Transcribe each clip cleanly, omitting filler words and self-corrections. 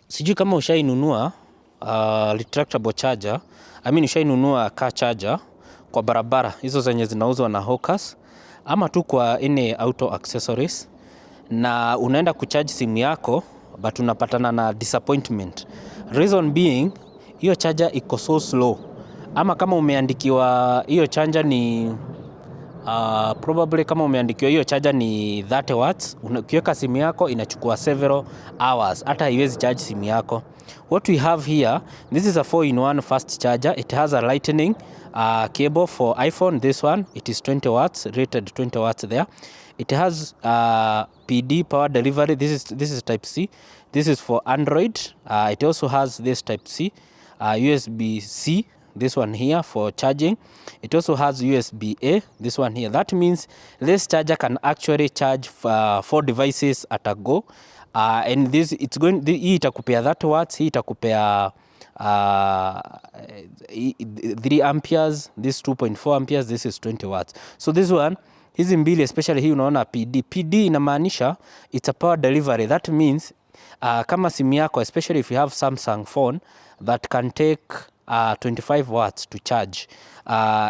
Sijui kama ushainunua retractable charger. Ushainunua car charger kwa barabara, hizo zenye zinauzwa na hawkers, ama tu kwa any auto accessories, na unaenda kucharge simu yako but unapatana na disappointment. Reason being, hiyo charger iko so slow, ama kama umeandikiwa hiyo charger ni probably kama umeandikiwa hiyo charger ni 30 watts, ukiweka simu yako inachukua several hours, hata haiwezi charge simu yako. What we have here, this is a 4-in-1 fast charger. It has a lightning cable for iPhone. This one, it is 20 watts, rated 20 watts there. It has PD, power delivery. This is type C. This is for Android. It also has this type C, USB-C, this one here for charging. It also has USB-A, this one here. That means this charger can actually charge 4 devices at a go. And this, hii itakupea 30 watts, hii itakupea 3 amperes, this 2.4 amperes, this is 20 watts. So this one, hizi mbili, especially hii unaona PD inamaanisha it's a power delivery. That means kama simu yako, especially if you have Samsung phone that can take 25 watts to charge,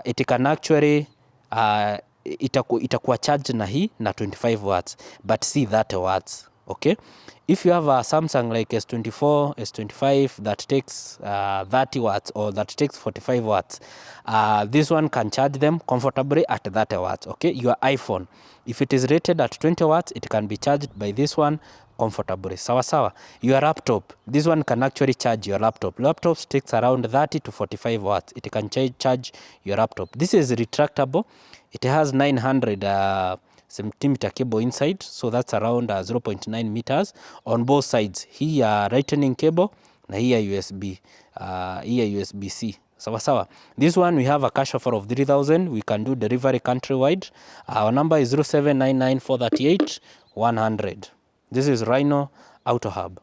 it can actually itakuwa charge na hii na 25 watts, but see 30 watts. Okay, if you have a Samsung like S24, S25 that takes 30 watts or that takes 45 watts, this one can charge them comfortably at 30 watts. Okay, your iPhone, if it is rated at 20 watts, it can be charged by this one comfortably. Sawa. Your laptop, this one can actually charge your laptop. Laptops takes around 30 to 45 watts. It can charge your laptop. This is retractable. It has 900 centimeter cable inside, so that's around 0.9 meters on both sides. Here lightning cable na here USB-C. Sawa. This one we have a cash offer of 3,000. We can do delivery countrywide. Our number is 0799 438 100. This is Rhino Auto Hub.